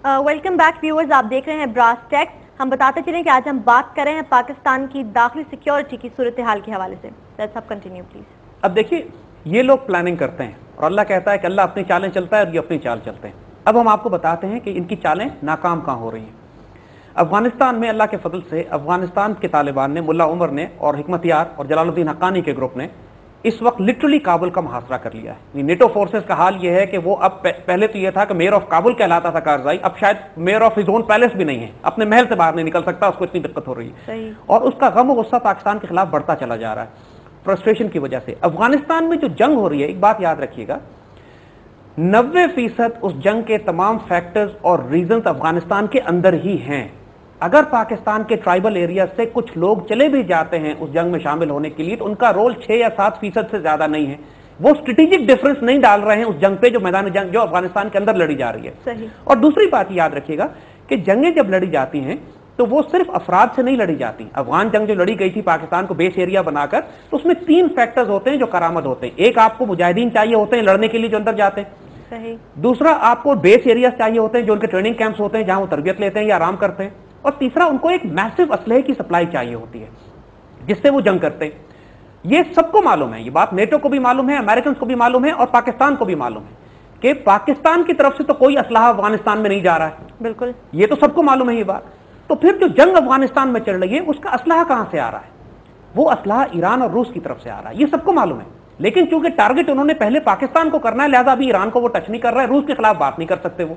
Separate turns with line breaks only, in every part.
Welcome back viewers, आप देख रहे हैं ब्रास टैक्स। हम बताते चलें कि आज हम बात कर रहे हैं पाकिस्तान की दाखिली सिक्योरिटी की सूरत हाल के हवाले से। लेट्स अब कंटिन्यू प्लीज।
अब देखिए, ये लोग प्लानिंग करते हैं और अल्लाह कहता है कि अल्लाह अपनी चालें चलता है और ये अपनी चाल चलते हैं। अब हम आपको बताते हैं कि इनकी चालें नाकाम कहाँ हो रही हैं। अफगानिस्तान में अल्लाह के फजल से अफगानिस्तान के तालिबान ने, मुल्ला उमर ने और हिकमत यार और जलालुद्दीन हक्कानी के ग्रुप ने इस वक्त लिटरली काबुल का मुहासरा कर लिया है। नेटो फोर्सेस का हाल यह है कि वो अब पहले तो यह था कि मेयर ऑफ काबुल कहलाता था कारजाई, अब शायद mayor of his own palace भी नहीं है, अपने महल से बाहर नहीं निकल सकता, उसको इतनी दिक्कत हो रही है। और उसका गम और गुस्सा पाकिस्तान के खिलाफ बढ़ता चला जा रहा है फ्रस्ट्रेशन की वजह से। अफगानिस्तान में जो जंग हो रही है, एक बात याद रखिएगा, 90% उस जंग के तमाम फैक्टर्स और रीजंस अफगानिस्तान के अंदर ही हैं। अगर पाकिस्तान के ट्राइबल एरिया से कुछ लोग चले भी जाते हैं उस जंग में शामिल होने के लिए, तो उनका रोल 6 या 7% से ज्यादा नहीं है। वो स्ट्रेटेजिक डिफरेंस नहीं डाल रहे हैं उस जंग पे, जो मैदान जंग जो अफगानिस्तान के अंदर लड़ी जा रही है।
सही।
और दूसरी बात याद रखिएगा कि जंगें जब लड़ी जाती हैं तो वो सिर्फ अफराद से नहीं लड़ी जाती। अफगान जंग जो लड़ी गई थी पाकिस्तान को बेस एरिया बनाकर, तो उसमें 3 फैक्टर्स होते हैं जो करामद होते हैं। एक, आपको मुजाहिदीन चाहिए होते हैं लड़ने के लिए जो अंदर जाते हैं।
सही।
दूसरा, आपको बेस एरिया चाहिए होते हैं जो उनके ट्रेनिंग कैंप्स होते हैं जहां वो तरबियत लेते हैं या आराम करते हैं। और तीसरा, उनको एक मैसिव असलहे की सप्लाई चाहिए होती है जिससे वो जंग करते हैं। ये सबको मालूम है, ये बात नेटो को भी मालूम है, अमेरिकन को भी मालूम है और पाकिस्तान को भी मालूम है कि पाकिस्तान की तरफ से तो कोई असलहा अफगानिस्तान में नहीं जा रहा है।
बिल्कुल,
ये तो सबको मालूम है ये बात। तो फिर जो जंग अफगानिस्तान में चल रही है उसका असलहा कहां से आ रहा है? वो असलहा ईरान और रूस की तरफ से आ रहा है, ये सबको मालूम है। लेकिन चूंकि टारगेट उन्होंने पहले पाकिस्तान को करना है, लिहाजा अभी ईरान को वो टच नहीं कर रहा है, रूस के खिलाफ बात नहीं कर सकते वो।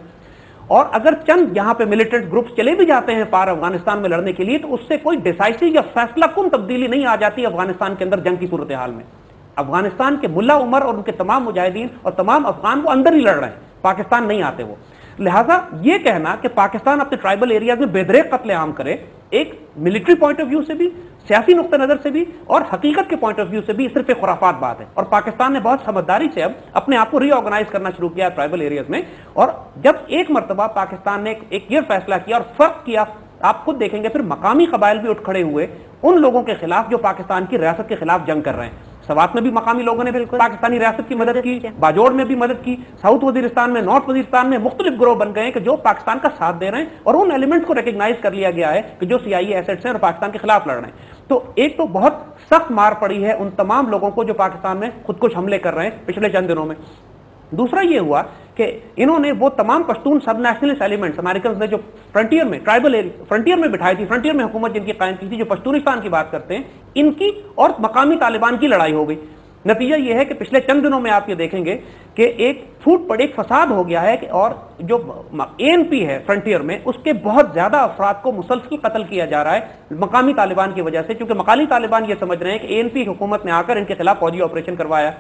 और अगर चंद यहां पे मिलिटेंट ग्रुप्स चले भी जाते हैं पार अफगानिस्तान में लड़ने के लिए, तो उससे कोई डिसाइसिव या फैसला कुन तब्दीली नहीं आ जाती अफगानिस्तान के अंदर जंग की सूरत हाल में। अफगानिस्तान के मुल्ला उमर और उनके तमाम मुजाहिदीन और तमाम अफगान वो अंदर ही लड़ रहे हैं, पाकिस्तान नहीं आते वो। लिहाजा ये कहना कि पाकिस्तान अपने ट्राइबल एरियाज में बेदरेक कत्लेआम करे, एक मिलिट्री पॉइंट ऑफ व्यू से भी, सियासी नुक्ता नजर से भी और हकीकत के पॉइंट ऑफ व्यू से भी सिर्फ एक खुराफात बात है। और पाकिस्तान ने बहुत समझदारी से अब अपने आप को रीऑर्गेनाइज करना शुरू किया ट्राइबल एरियाज में। और जब एक मरतबा पाकिस्तान ने एक ये फैसला किया और फर्क किया, आप खुद देखेंगे फिर मकामी कबाइल भी उठ खड़े हुए उन लोगों के खिलाफ जो पाकिस्तान की रियासत के खिलाफ जंग कर रहे हैं। सवात में भी मकामी लोगों ने पाकिस्तानी रियासत की मदद की, बाजोड़ में भी मदद की, साउथ वजीरिस्तान में, नॉर्थ वजीरिस्तान में मुख्तलिफ ग्रोह बन गए हैं कि जो पाकिस्तान का साथ दे रहे हैं। और उन एलिमेंट्स को रिकॉग्नाइज कर लिया गया है कि जो सीआईए एसेट्स हैं और पाकिस्तान के खिलाफ लड़ रहे हैं। तो एक तो बहुत सख्त मार पड़ी है उन तमाम लोगों को जो पाकिस्तान में खुदकुश हमले कर रहे हैं पिछले चंद दिनों में। दूसरा ये हुआ कि इन्होंने वो तमाम पश्तून सब नेशनलिस्ट एलिमेंट्स अमेरिकन ने जो फ्रंटियर में, ट्राइबल फ्रंटियर में बिठाई थी, फ्रंटियर में हुकूमत जिनकी कायम की थी, जो पश्तूनिस्तान की बात करते हैं, इनकी और मकामी तालिबान की लड़ाई हो गई। नतीजा यह है कि पिछले चंद दिनों में आप ये देखेंगे कि एक फूट पड़े, एक फसाद हो गया है कि और जो एएनपी है फ्रंटियर में, उसके बहुत ज्यादा अफराद को मुसलसल कत्ल किया जा रहा है मकामी तालिबान की वजह से, क्योंकि मकामी तालिबान ये समझ रहे हैं कि एएनपी हुकूमत ने आकर इनके खिलाफ फौजी ऑपरेशन करवाया,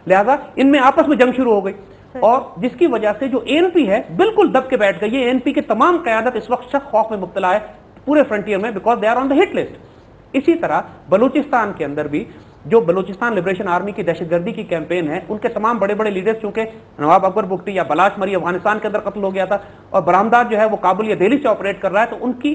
लिहाजा इनमें आपस में जंग शुरू हो गई। और जिसकी वजह से जो एएनपी है बिल्कुल दब के बैठ गई है। एएनपी के तमाम क़यादत इस वक्त शक खौफ में मुब्तला है पूरे फ्रंटियर में, because they are on the hit list. इसी तरह बलूचिस्तान के अंदर भी जो बलूचिस्तान लिबरेशन आर्मी की दहशतगर्दी की कैंपेन है, उनके तमाम बड़े बड़े लीडर्स, चूंकि नवाब अकबर बुगटी या बलाश मरी अफगानिस्तान के अंदर कत्ल हो गया था और बरामदार जो है वो काबुल या दिल्ली से ऑपरेट कर रहा है, तो उनकी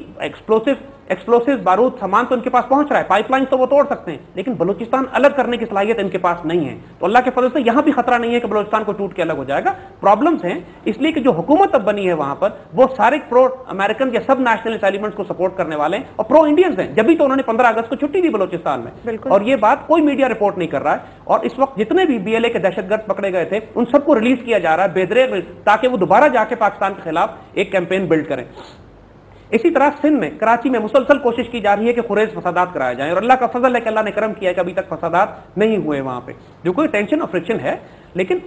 एक्सप्लोसिव बारूद सामान तो उनके पास पहुंच रहा है, पाइपलाइन तो वो तोड़ सकते हैं, लेकिन बलूचिस्तान अलग करने की सलाहियत इनके पास नहीं है। तो अल्लाह के फजल से यहां भी खतरा नहीं है कि बलूचिस्तान को टूट के अलग हो जाएगा। प्रॉब्लम्स हैं इसलिए कि जो हुकूमत अब बनी है वहां पर वो सारे प्रो अमेरिकन या सब नेशनलिस्ट एलिमेंट्स को सपोर्ट करने वाले हैं और प्रो इंडियंस हैं। जब भी तो उन्होंने 15 अगस्त को छुट्टी दी बलूचिस्तान में, और ये बात कोई मीडिया रिपोर्ट नहीं कर रहा है। और इस वक्त जितने भी बीएलए के दहशतगर्द पकड़े गए थे उन सबको रिलीज किया जा रहा है बेदरेग, ताकि वो दोबारा जाके पाकिस्तान के खिलाफ एक कैंपेन बिल्ड करें। इसी तरह सिंध में, कराची में मुसलसल कोशिश की जा रही है कि खुरेज फसादात कराए जाएं, और अल्लाह का फजल है कि अल्लाह ने करम किया है कि अभी तक फसादात नहीं हुए वहां पे, जो कोई टेंशन और फ्रिक्शन है। लेकिन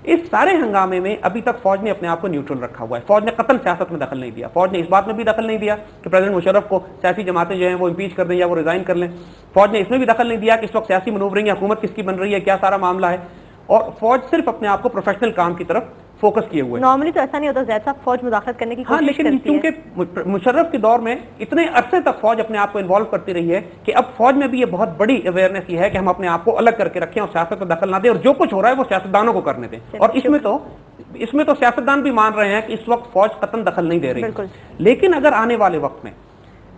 इस सारे हंगामे में अभी तक फौज ने अपने आप को न्यूट्रल रखा हुआ है। फौज ने कतन सियासत में दखल नहीं दिया। फौज ने इस बात में भी दखल नहीं दिया कि प्रेसिडेंट मुशर्रफ को सियासी जमातें जो हैं वो इम्पीच कर दें या वो रिजाइन कर लें। फौज ने इसमें भी दखल नहीं दिया कि इस वक्त सियासी मनूवरिंग या हुकूमत किसकी बन रही है, क्या सारा मामला है। और फौज सिर्फ अपने आप को प्रोफेशनल काम की तरफ फोकस किए हुए।
नॉर्मली तो ऐसा नहीं होता ज़ैद साहब, फौज मुदाखलत करने की कोशिश
लेकिन क्योंकि मुशर्रफ के दौर में इतने अरसे तक फौज अपने आप को इन्वॉल्व करती रही है कि अब फौज में भी ये बहुत बड़ी अवेयरनेस ये है कि हम अपने आप को अलग करके रखें और सियासत में दखल ना दें, और जो कुछ हो रहा है वो सियासतदानों को करने दें। और इसमें तो सियासतदान भी मान रहे हैं कि इस वक्त फौज कतन दखल नहीं दे रही। लेकिन अगर आने वाले वक्त में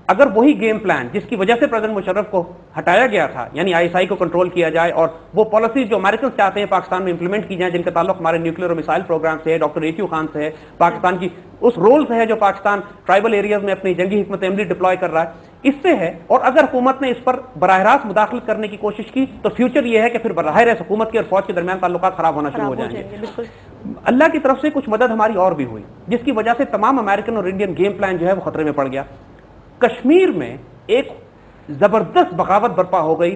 اگر وہی گیم پلان جس کی وجہ سے پریزیڈنٹ مشرف کو ہٹایا گیا تھا، یعنی ISI کو کنٹرول کیا جائے اور وہ پالیسیز جو امریکن چاہتے ہیں پاکستان میں امپلیمنٹ کی جائیں، جن کا تعلق ہمارے نیوکلیر اور میسائل پروگرام سے ہے، ڈاکٹر AQ خان سے ہے، پاکستان کی اس رول سے ہے جو پاکستان ٹرائبل ایریاز میں اپنی جنگی حکمت عملی ڈپلوائے کر رہا ہے، اس سے ہے. اور اگر حکومت نے اس پر براہ راست مداخلت کرنے کی کوشش کی تو فیوچر یہ ہے کہ پھر براہ راست حکومت کے اور فوج کے درمیان تعلقات خراب ہونا شروع ہو جائیں گے. اللہ کی طرف سے کچھ مدد ہماری اور بھی ہوئی، جس کی وجہ سے تمام امریکن اور انڈین گیم پلان جو ہے وہ خطرے میں پڑ گیا. کشمیر میں ایک زبردست بغاوت برپا ہو گئی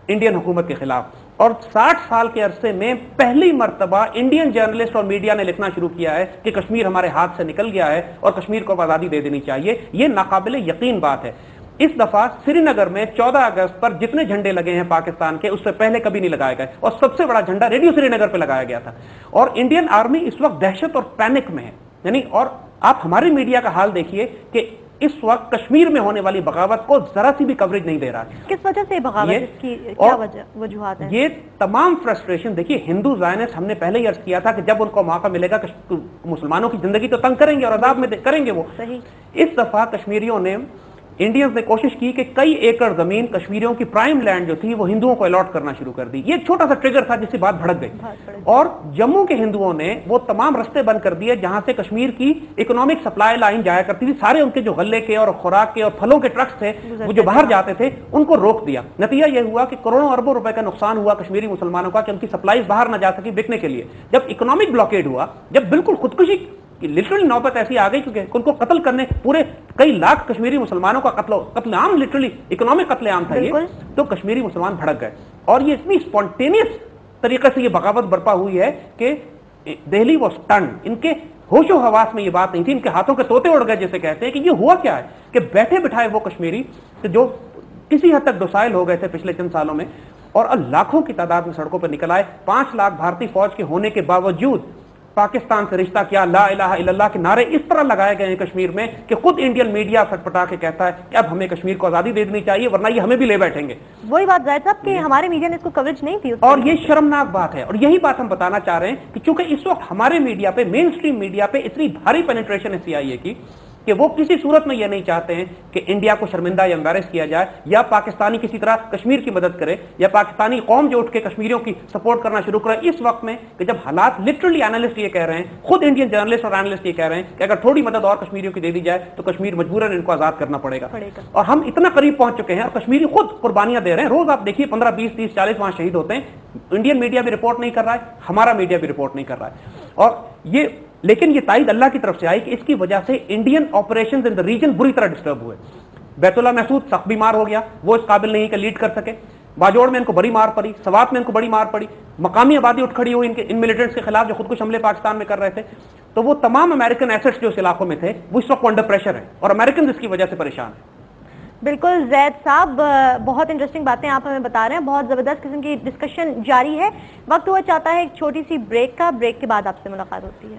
انڈین حکومت کے خلاف، اور 60 سال کے عرصے میں پہلی مرتبہ انڈین جرنلسٹ اور میڈیا نے لکھنا شروع کیا ہے کہ کشمیر ہمارے ہاتھ سے نکل گیا ہے اور کشمیر کو آزادی دے دینی چاہیے. یہ ناقابل یقین بات ہے. اس دفعہ سری نگر میں 14 اگست پر جتنے جھنڈے لگے ہیں پاکستان کے، اس سے پہلے کبھی نہیں لگائے گئے، اور سب سے بڑا جھنڈا ریڈیو سری نگر پہ لگایا گیا تھا. اور انڈین آرمی اس وقت دہشت اور پینک میں ہے. یعنی اور آپ ہماری میڈیا کا حال دیکھیے کہ اس وقت کشمیر میں ہونے والی بغاوت کو ذرا سی بھی کوریج نہیں دے رہا.
کس وجہ سے بغاوت، اس کی کیا وجوہات ہیں؟ یہ
تمام فرسٹریشن دیکھیے، ہندو زائنسٹ ہم نے پہلے ہی عرض کیا تھا کہ جب ان کو موقع ملے گا مسلمانوں کی زندگی تو تنگ کریں گے اور عذاب میں کریں گے وہ. اس دفعہ کشمیریوں نے، انڈینز نے کوشش کی کہ کئی ایکڑ زمین کشمیریوں کی پرائم لینڈ جو تھی وہ ہندوؤں کو الاٹ کرنا شروع کر دی. یہ ایک چھوٹا سا ٹریگر تھا جس سے بات بھڑک گئی. اور جموں کے ہندوؤں نے وہ تمام رستے بند کر دیے جہاں سے کشمیر کی اکنامک سپلائی لائن جایا کرتی تھی. سارے ان کے جو غلے کے اور خوراک کے اور پھلوں کے ٹرکس تھے وہ جو باہر جاتے تھے ان کو روک دیا. نتیجہ یہ ہوا کہ کروڑوں اربوں روپے کا نقصان ہوا کشمیری مسلمانوں کا کہ ان کی سپلائیز باہر نہ جا سکی بکنے کے لیے. جب اکنامک بلاکیڈ ہوا، جب بالکل خودکشی لٹرلی نوبت ایسی آ گئی کیونکہ ان کو قتل کرنے، پورے کئی لاکھ کشمیری مسلمانوں کا قتل عام، لٹرلی اکنامک قتل عام تھا یہ، تو کشمیری مسلمان بھڑک گئے. اور یہ اتنی اسپونٹینیس طریقے سے یہ بغاوت برپا ہوئی ہے کہ دہلی واز ٹرنڈ. ان کے ہوش و حواس میں یہ بات نہیں تھی، ان کے ہاتھوں کے طوطے اڑ گئے جیسے کہتے ہیں. کہ یہ ہوا کیا ہے کہ بیٹھے بٹھائے وہ کشمیری جو کسی حد تک ڈوسائل ہو گئے تھے پچھلے چند سالوں میں، اور لاکھوں کی تعداد میں سڑکوں پر نکل آئے. 5 لاکھ بھارتی فوج کے ہونے کے باوجود پاکستان سے رشتہ کیا، لا الہ الا اللہ کے نعرے اس طرح لگائے گئے ہیں کشمیر میں کہ خود انڈین میڈیا پھٹپٹا کے کہتا ہے کہ اب ہمیں کشمیر کو آزادی دے دینی چاہیے ورنہ یہ ہمیں بھی لے بیٹھیں گے.
وہی بات زاہد صاحب کہ ہمارے میڈیا نے اس کو کوریج نہیں تھی،
اور یہ شرمناک بات ہے. اور یہی بات ہم بتانا چاہ رہے ہیں کہ چونکہ اس وقت ہمارے میڈیا پہ، مین اسٹریم میڈیا پہ اتنی بھاری پینیٹریشن ہے CIA کی کہ وہ کسی صورت میں یہ نہیں چاہتے ہیں کہ انڈیا کو شرمندہ یا امبیرس کیا جائے، یا پاکستانی کسی طرح کشمیر کی مدد کرے، یا پاکستانی قوم جو اٹھ کے کشمیریوں کی سپورٹ کرنا شروع کرے اس وقت میں کہ جب حالات لٹرلی اینالسٹ یہ کہہ رہے ہیں، خود انڈین جرنلسٹ اور اینالسٹ یہ کہہ رہے ہیں کہ اگر تھوڑی مدد اور کشمیریوں کی دے دی جائے تو کشمیر مجبوراً ان کو آزاد کرنا پڑے گا. اور ہم اتنا قریب پہنچ چکے ہیں اور کشمیری خود قربانیاں دے رہے ہیں. روز آپ دیکھیے 15 20 30 40 وہاں شہید ہوتے ہیں. انڈین میڈیا بھی رپورٹ نہیں کر رہا ہے، ہمارا میڈیا بھی رپورٹ نہیں کر رہا ہے. اور یہ لیکن یہ تائید اللہ کی طرف سے آئی کہ اس کی وجہ سے Indian operations in the region بری طرح ڈسٹرب ہوئے. بیت اللہ محسود سخت بیمار ہو گیا، وہ اس قابل نہیں کہ لیڈ کر سکے. باجوڑ میں ان کو بڑی مار پڑی، سوات میں ان کو بڑی مار پڑی. مقامی آبادی اٹھ کھڑی ہوئی ان ملیٹنٹس کے خلاف جو خودکش حملے پاکستان میں کر رہے تھے. تو وہ تمام امریکن ایسٹس جو اس علاقوں میں تھے وہ اس وقت انڈر پریشر ہیں اور امریکن اس کی وجہ سے پریشان ہیں.
بالکل زید صاحب، بہت انٹرسٹنگ باتیں آپ ہمیں بتا رہے ہیں. بہت زبردست قسم کی ڈسکشن جاری ہے. وقت ہوا چاہتا ہے ایک چھوٹی سی بریک کا. بریک کے بعد آپ سے ملاقات ہوتی ہے.